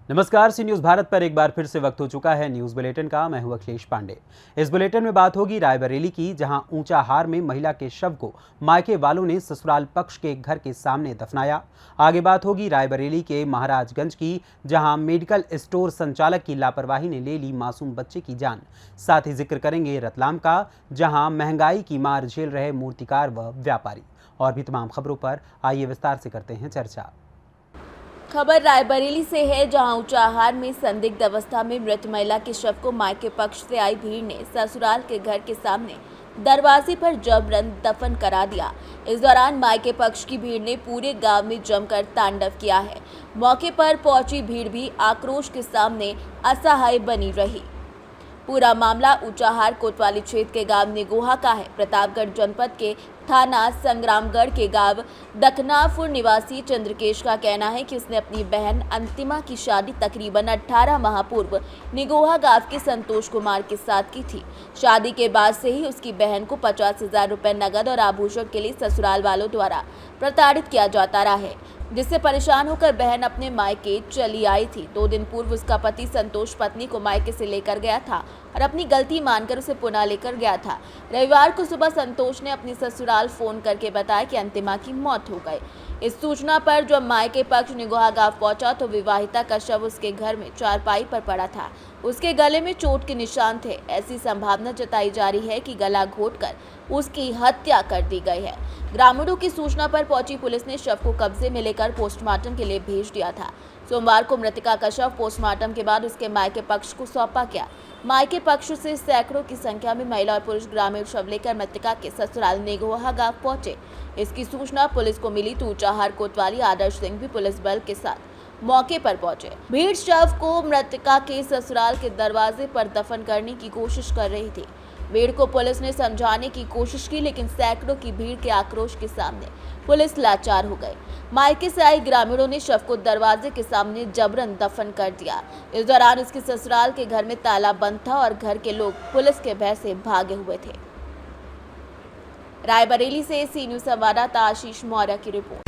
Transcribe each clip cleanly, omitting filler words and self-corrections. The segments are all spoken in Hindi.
नमस्कार, सी न्यूज़ भारत पर एक बार फिर से वक्त हो चुका है न्यूज़ बुलेटिन का। मैं हूं अखिलेश पांडे। इस बुलेटिन में बात होगी रायबरेली की, जहां ऊंचाहार में महिला के शव को मायके वालों ने ससुराल पक्ष के घर के सामने दफनाया। आगे बात होगी रायबरेली के महाराजगंज की, जहां मेडिकल स्टोर संचालक की लापरवाही ने ले ली मासूम बच्चे की जान। साथ ही जिक्र करेंगे रतलाम का, जहाँ महंगाई की मार झेल रहे मूर्तिकार व व्यापारी। और भी तमाम खबरों पर आइए विस्तार से करते हैं चर्चा। खबर रायबरेली से है, जहां ऊंचाहार में संदिग्ध अवस्था में मृत महिला के शव को मायके पक्ष से आई भीड़ ने ससुराल के घर के सामने दरवाजे पर जबरन दफन करा दिया। इस दौरान मायके पक्ष की भीड़ ने पूरे गांव में जमकर तांडव किया है। मौके पर पहुंची भीड़ भी आक्रोश के सामने असहाय बनी रही। पूरा मामला ऊंचाहार कोतवाली क्षेत्र के गांव निगोहा का है। प्रतापगढ़ जनपद के थाना संग्रामगढ़ के गांव दखनापुर निवासी चंद्रकेश का कहना है कि उसने अपनी बहन अंतिमा की शादी तकरीबन 18 माह पूर्व निगोहा गांव के संतोष कुमार के साथ की थी। शादी के बाद से ही उसकी बहन को 50,000 रुपए नगद और आभूषण के लिए ससुराल वालों द्वारा प्रताड़ित किया जाता रहा है, जिससे परेशान होकर बहन अपने मायके चली आई थी। 2 दिन पूर्व उसका पति संतोष पत्नी को मायके से लेकर गया था और अपनी गलती मानकर उसे पुनः लेकर गया था। रविवार को सुबह संतोष ने अपनी ससुराल फोन करके बताया कि अंतिमा की मौत हो गई। इस सूचना पर जब मायके पक्ष निगोहा गांव पहुंचा तो विवाहिता का शव उसके घर में चारपाई पर पड़ा था। उसके गले में चोट के निशान थे। ऐसी संभावना जताई जा रही है कि गला घोंटकर उसकी हत्या कर दी गई है। ग्रामीणों की सूचना पर पहुंची पुलिस ने शव को कब्जे में लेकर पोस्टमार्टम के लिए भेज दिया था। सोमवार को मृतका का शव पोस्टमार्टम के बाद उसके मायके पक्ष को सौंपा गया। मायके पक्ष से सैकड़ों की संख्या में महिला और पुरुष ग्रामीण शव लेकर मृतका के ससुराल निगोहा गांव पहुंचे। इसकी सूचना पुलिस को मिली तो ऊंचाहार कोतवाली आदर्श सिंह भी पुलिस बल के साथ मौके पर पहुंचे। भीड़ शव को मृतका के ससुराल के दरवाजे पर दफन करने की कोशिश कर रही थी। भीड़ को पुलिस ने समझाने की कोशिश की, लेकिन सैकड़ों की भीड़ के आक्रोश के सामने पुलिस लाचार हो गई। मायके से आए ग्रामीणों ने शव को दरवाजे के सामने जबरन दफन कर दिया। इस दौरान उसके ससुराल के घर में ताला बंद था और घर के लोग पुलिस के भय से भागे हुए थे। रायबरेली से सी न्यूज़ संवाददाता आशीष मौर्य की रिपोर्ट।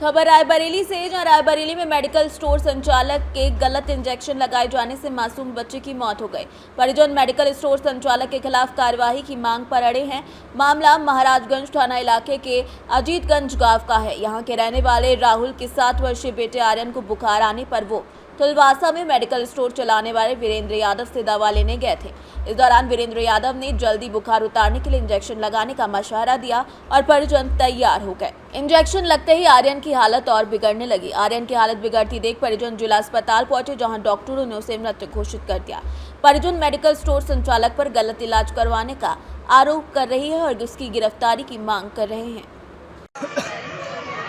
खबर रायबरेली से, जहां रायबरेली में मेडिकल स्टोर संचालक के गलत इंजेक्शन लगाए जाने से मासूम बच्चे की मौत हो गई। परिजन मेडिकल स्टोर संचालक के खिलाफ कार्यवाही की मांग पर अड़े हैं। मामला महाराजगंज थाना इलाके के अजीतगंज गांव का है। यहां के रहने वाले राहुल के 7 वर्षीय बेटे आर्यन को बुखार आने पर वो तुलवासा में मेडिकल स्टोर चलाने वाले वीरेंद्र यादव से दवा लेने गए थे। इस दौरान वीरेंद्र यादव ने जल्दी बुखार उतारने के लिए इंजेक्शन लगाने का मशवरा दिया और परिजन तैयार हो गए। इंजेक्शन लगते ही आर्यन की हालत और बिगड़ने लगी। आर्यन की हालत बिगड़ती देख परिजन जिला अस्पताल पहुंचे, जहां डॉक्टरों ने उसे मृत घोषित कर दिया। परिजन मेडिकल स्टोर संचालक पर गलत इलाज करवाने का आरोप कर रही है और उसकी गिरफ्तारी की मांग कर रहे हैं।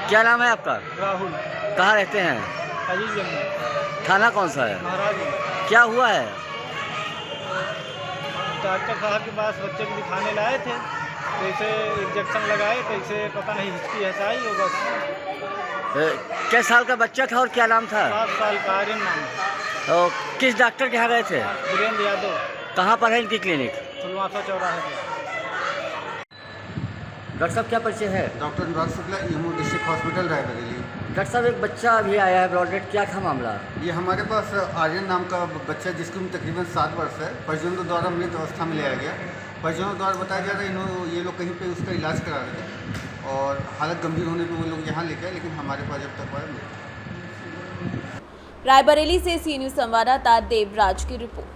क्या नाम है आपका? राहुल। कहाँ रहते हैं? अजीतगंज में। थाना कौन सा है? महाराज। क्या हुआ है? डॉक्टर साहब के पास बच्चे को दिखाने लाए थे, कैसे इंजेक्शन लगाए, कैसे पता नहीं हिचकी ऐसा ही हो बस। किस साल का बच्चा था और क्या नाम था? 7 साल का आर्यन नाम। तो किस डॉक्टर के यहाँ गए थे? वीरेंद्र यादव। कहाँ पर है इनकी क्लिनिक? तुलवासा चौराहे पर। डॉक्टर साहब क्या परिचय है? Doctor Anurag Shukla, EMO district hospital Raebareli. Doctor साहब, एक बच्चा अभी आया है ब्रॉड डेड, क्या था मामला? ये हमारे पास आर्यन नाम का बच्चा जिसकी उम्र तकरीबन 7 वर्ष है, परिजनों द्वारा मृत अवस्था में लिया गया। परिजनों द्वारा बताया जा रहा है ये लोग कहीं पे उसका इलाज करा रहे थे और हालत गंभीर होने पर वो लोग यहाँ लेके आए, लेकिन हमारे पास जब तक आया। रायबरेली से सी न्यूज़ संवाददाता देवराज की रिपोर्ट।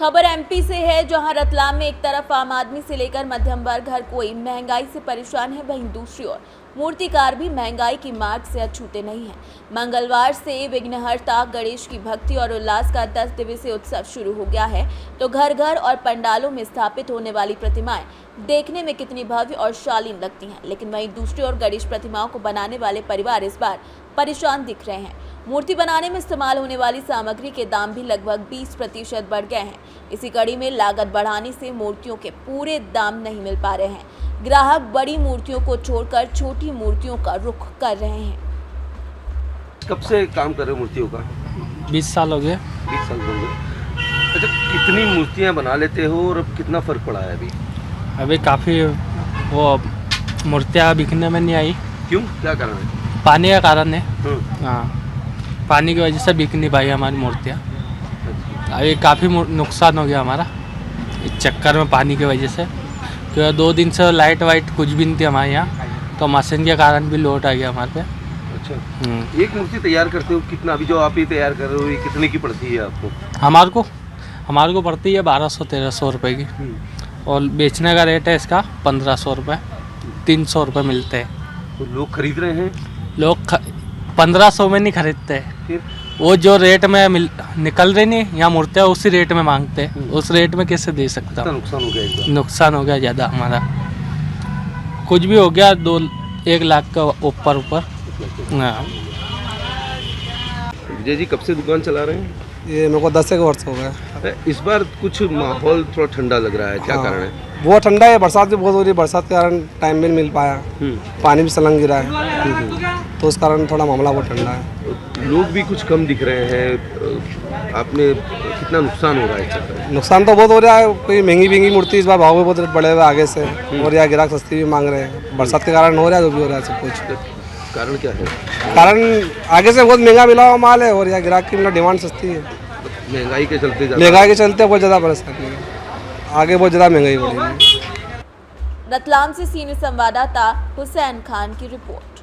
खबर एमपी से है, जहां रतलाम में एक तरफ आम आदमी से लेकर मध्यम वर्ग हर कोई महंगाई से परेशान है, वहीं दूसरी ओर मूर्तिकार भी महंगाई की मार से अछूते नहीं हैं। मंगलवार से विघ्नहर्ता गणेश की भक्ति और उल्लास का 10 दिवसीय उत्सव शुरू हो गया है, तो घर घर और पंडालों में स्थापित होने वाली प्रतिमाएं देखने में कितनी भव्य और शालीन लगती हैं, लेकिन वहीं दूसरी ओर गणेश प्रतिमाओं को बनाने वाले परिवार इस बार परेशान दिख रहे हैं। मूर्ति बनाने में इस्तेमाल होने वाली सामग्री के दाम भी लगभग 20% बढ़ गए हैं। इसी कड़ी में लागत बढ़ाने से मूर्तियों के पूरे दाम नहीं मिल पा रहे हैं। ग्राहक बड़ी मूर्तियों को छोड़कर छोटी मूर्तियों का रुख कर रहे हैं। कब से काम कर रहे हो मूर्तियों का? 20 साल हो गए। 20 साल हो गए। अच्छा, कितनी मूर्तियाँ बना लेते हो और अब कितना फ़र्क पड़ा है अभी? काफ़ी वो मूर्तियाँ बिकने में नहीं आई। क्यों, क्या कारण है? पानी का कारण है। हाँ, पानी की वजह से बिक नहीं पाई हमारी मूर्तियाँ। अभी काफ़ी नुकसान हो गया हमारा इस चक्कर में, पानी की वजह से। क्योंकि 2 दिन से लाइट वाइट कुछ भी नहीं थी हमारे यहाँ, तो मशीन के कारण भी लोड आ गया हमारे पे। अच्छा, एक मूर्ति तैयार करते हो कितना? अभी जो आप ये तैयार कर रहे हो ये कितने की पड़ती है आपको? हमारे को पड़ती है 1200-1300 रुपये की, और बेचने का रेट है इसका 1500 रुपये, 300 रुपये मिलते हैं। तो लोग खरीद रहे हैं? लोग 1500 में नहीं खरीदते हैं, फिर वो जो रेट में निकल रही नहीं यहाँ मूर्तियाँ, उसी रेट में मांगते हैं। उस रेट में कैसे दे सकता कितना हूँ? नुकसान हो गया इस बार? नुकसान हो गया ज़्यादा हमारा, कुछ भी हो गया 1 लाख का ऊपर। हाँ। विजय जी कब से दुकान चला रहे हैं? ये मेरे को 10 एक वर्ष हो गए। इस बार कुछ माहौल थोड़ा ठंडा लग रहा है, क्या कारण है? बहुत ठंडा है, बरसात भी बहुत हो रही है, बरसात के कारण टाइम भी नहीं मिल पाया, पानी भी सलंग गिरा है, तो उस कारण थोड़ा मामला बहुत ठंडा है। लोग भी कुछ कम दिख रहे हैं, आपने कितना नुकसान हो रहा है इस चक्कर में? नुकसान तो बहुत हो रहा है, कोई महंगी मूर्ति इस बार भाव भी बहुत बढ़े हुए आगे से, और यहाँ ग्राहक सस्ती भी मांग रहे हैं। बरसात के कारण हो रहा है, जो भी हो रहा है सब कुछ। कारण क्या है? कारण आगे से बहुत महंगा मिला हुआ माल है, और यहाँ ग्राहक की मतलब डिमांड सस्ती है। महंगाई के चलते बहुत ज़्यादा परेशानी है, आगे बहुत ज़्यादा महंगाई बढ़ी है। रतलाम से सीनियर संवाददाता हुसैन खान की रिपोर्ट।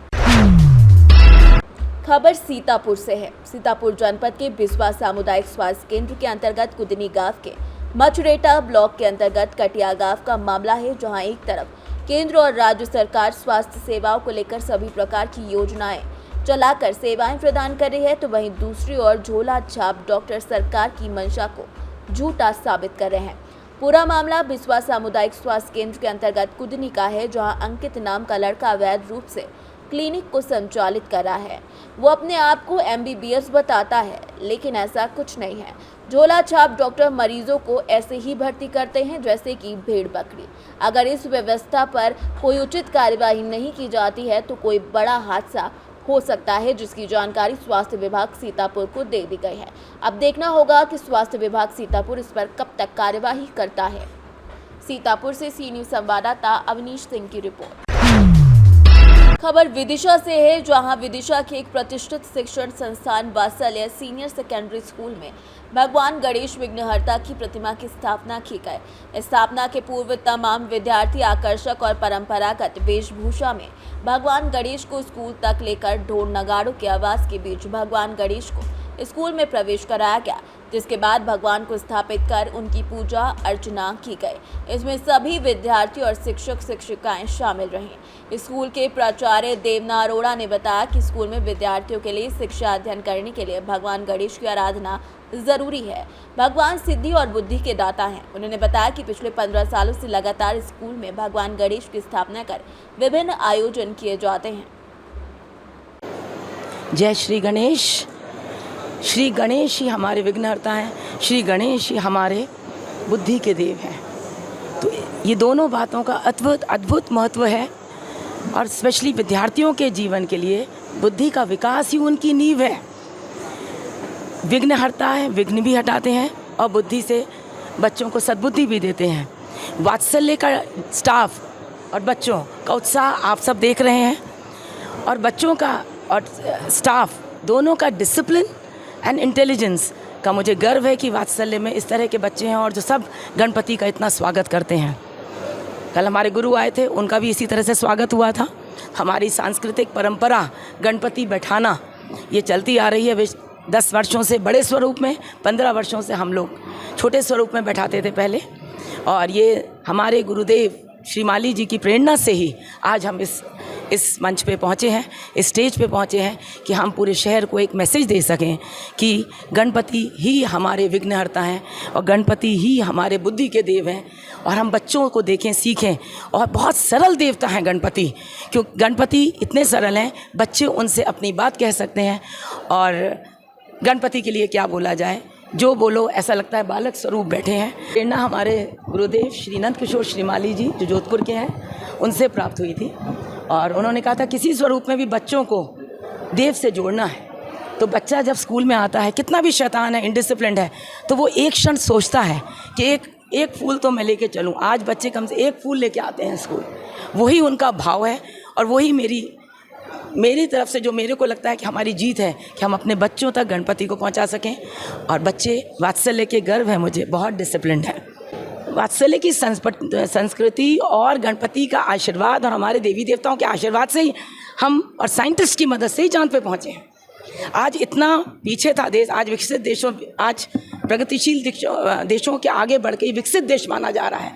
खबर सीतापुर से है। सीतापुर जनपद के बिस्वा सामुदायिक स्वास्थ्य केंद्र के अंतर्गत कुदनी गांव के मचरेटा ब्लॉक के अंतर्गत कटिया गांव का मामला है, जहां एक तरफ केंद्र और राज्य सरकार स्वास्थ्य सेवाओं को लेकर सभी प्रकार की योजनाएं चलाकर सेवाएं प्रदान कर रही है, तो वहीं दूसरी ओर झोला छाप डॉक्टर सरकार की मंशा को झूठा साबित कर रहे हैं। पूरा मामला बिस्वा सामुदायिक स्वास्थ्य केंद्र के अंतर्गत कुदनी का है, जहां अंकित नाम का लड़का अवैध रूप से क्लिनिक को संचालित कर रहा है। वो अपने आप को MBBS बताता है, लेकिन ऐसा कुछ नहीं है। झोला छाप डॉक्टर मरीजों को ऐसे ही भर्ती करते हैं जैसे कि भेड़ बकरी। अगर इस व्यवस्था पर कोई उचित कार्यवाही नहीं की जाती है तो कोई बड़ा हादसा हो सकता है, जिसकी जानकारी स्वास्थ्य विभाग सीतापुर को दे दी गई है। अब देखना होगा कि स्वास्थ्य विभाग सीतापुर इस पर कब तक कार्यवाही करता है। सीतापुर से सी न्यूज़ संवाददाता अवनीश सिंह की रिपोर्ट। खबर विदिशा से है, जहां विदिशा के एक प्रतिष्ठित शिक्षण संस्थान वात्सल्य सीनियर सेकेंडरी स्कूल में भगवान गणेश विघ्नहर्ता की प्रतिमा की स्थापना की गई। स्थापना के पूर्व तमाम विद्यार्थी आकर्षक और परंपरागत वेशभूषा में भगवान गणेश को स्कूल तक लेकर ढोल नगाड़ों की आवाज के बीच भगवान गणेश को स्कूल में प्रवेश कराया गया, जिसके बाद भगवान को स्थापित कर उनकी पूजा अर्चना की गई। इसमें सभी विद्यार्थी और शिक्षक शिक्षिकाएं शामिल रहीं। स्कूल के प्राचार्य देवना अरोड़ा ने बताया कि स्कूल में विद्यार्थियों के लिए शिक्षा अध्ययन करने के लिए भगवान गणेश की आराधना जरूरी है। भगवान सिद्धि और बुद्धि के दाता हैं। उन्होंने बताया कि पिछले 15 सालों से लगातार स्कूल में भगवान गणेश की स्थापना कर विभिन्न आयोजन किए जाते हैं। जय श्री गणेश। श्री गणेश ही हमारे विघ्नहर्ता हैं, श्री गणेश ही हमारे बुद्धि के देव हैं। तो ये दोनों बातों का अद्भुत महत्व है, और स्पेशली विद्यार्थियों के जीवन के लिए बुद्धि का विकास ही उनकी नींव है। विघ्नहर्ता है, विघ्न भी हटाते हैं और बुद्धि से बच्चों को सद्बुद्धि भी देते हैं। वात्सल्य का स्टाफ और बच्चों का उत्साह आप सब देख रहे हैं, और बच्चों का और स्टाफ दोनों का डिसिप्लिन एंड इंटेलिजेंस का मुझे गर्व है कि वात्सल्य में इस तरह के बच्चे हैं, और जो सब गणपति का इतना स्वागत करते हैं। कल हमारे गुरु आए थे, उनका भी इसी तरह से स्वागत हुआ था। हमारी सांस्कृतिक परंपरा गणपति बैठाना ये चलती आ रही है 10 वर्षों से बड़े स्वरूप में, 15 वर्षों से हम लोग छोटे स्वरूप में बैठाते थे पहले, और ये हमारे गुरुदेव श्री माली जी की प्रेरणा से ही आज हम इस मंच पे पहुँचे हैं, इस स्टेज पे पहुँचे हैं कि हम पूरे शहर को एक मैसेज दे सकें कि गणपति ही हमारे विघ्नहर्ता हैं और गणपति ही हमारे बुद्धि के देव हैं, और हम बच्चों को देखें, सीखें। और बहुत सरल देवता हैं गणपति, क्योंकि गणपति इतने सरल हैं, बच्चे उनसे अपनी बात कह सकते हैं। और गणपति के लिए क्या बोला जाए, जो बोलो ऐसा लगता है बालक स्वरूप बैठे हैं। प्रेरणा हमारे गुरुदेव श्री नंद किशोर श्रीमाली जी जो जोधपुर के हैं, उनसे प्राप्त हुई थी, और उन्होंने कहा था किसी स्वरूप में भी बच्चों को देव से जोड़ना है। तो बच्चा जब स्कूल में आता है, कितना भी शैतान है, इनडिसिप्लिन्ड है, तो वो एक क्षण सोचता है कि एक फूल तो मैं लेके चलूँ। आज बच्चे कम से एक फूल लेके आते हैं स्कूल, वही उनका भाव है, और वही मेरी मेरी तरफ से जो मेरे को लगता है कि हमारी जीत है कि हम अपने बच्चों तक गणपति को पहुंचा सकें। और बच्चे वात्सल्य के गर्व है मुझे, बहुत डिसिप्लिन्ड है। वात्सल्य की संस्कृति और गणपति का आशीर्वाद और हमारे देवी देवताओं के आशीर्वाद से ही हम और साइंटिस्ट की मदद से ही चांद पे पहुँचे हैं। आज इतना पीछे था देश, आज विकसित देशों, आज प्रगतिशील देशों के आगे बढ़ के विकसित देश माना जा रहा है,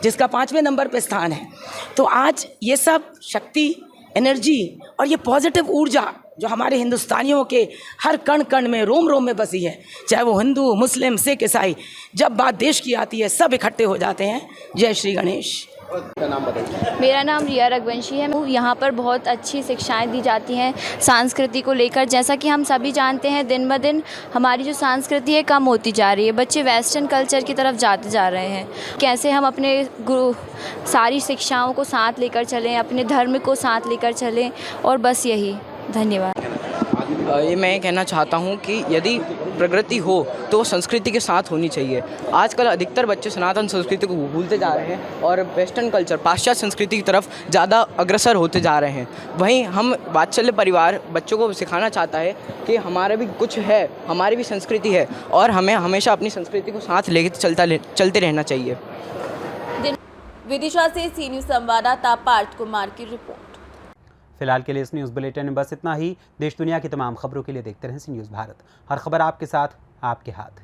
जिसका 5वें नंबर पे स्थान है। तो आज ये सब शक्ति, एनर्जी और ये पॉजिटिव ऊर्जा जो हमारे हिंदुस्तानियों के हर कण कण में, रोम रोम में बसी है, चाहे वो हिंदू, मुस्लिम, सिख, ईसाई, जब बात देश की आती है सब इकट्ठे हो जाते हैं। जय श्री गणेश। मेरा नाम रिया रघुवंशी है। यहाँ पर बहुत अच्छी शिक्षाएं दी जाती हैं संस्कृति को लेकर। जैसा कि हम सभी जानते हैं, दिन ब दिन हमारी जो संस्कृति है कम होती जा रही है। बच्चे वेस्टर्न कल्चर की तरफ जाते जा रहे हैं। कैसे हम अपने सारी शिक्षाओं को साथ लेकर चलें, अपने धर्म को साथ लेकर चलें, और बस यही। धन्यवाद। ये मैं कहना चाहता हूँ कि यदि प्रगति हो तो संस्कृति के साथ होनी चाहिए। आजकल अधिकतर बच्चे सनातन संस्कृति को भूलते जा रहे हैं और वेस्टर्न कल्चर, पाश्चात्य संस्कृति की तरफ ज़्यादा अग्रसर होते जा रहे हैं। वहीं हम वात्सल्य परिवार बच्चों को सिखाना चाहता है कि हमारा भी कुछ है, हमारी भी संस्कृति है और हमें हमेशा अपनी संस्कृति को साथ लेकर चलते रहना चाहिए। विदिशा से सी न्यूज़ संवाददाता पार्थ कुमार की रिपोर्ट। फिलहाल के लिए इस न्यूज़ बुलेटिन में बस इतना ही। देश दुनिया की तमाम खबरों के लिए देखते रहें सी न्यूज़ भारत। हर खबर आपके साथ, आपके हाथ।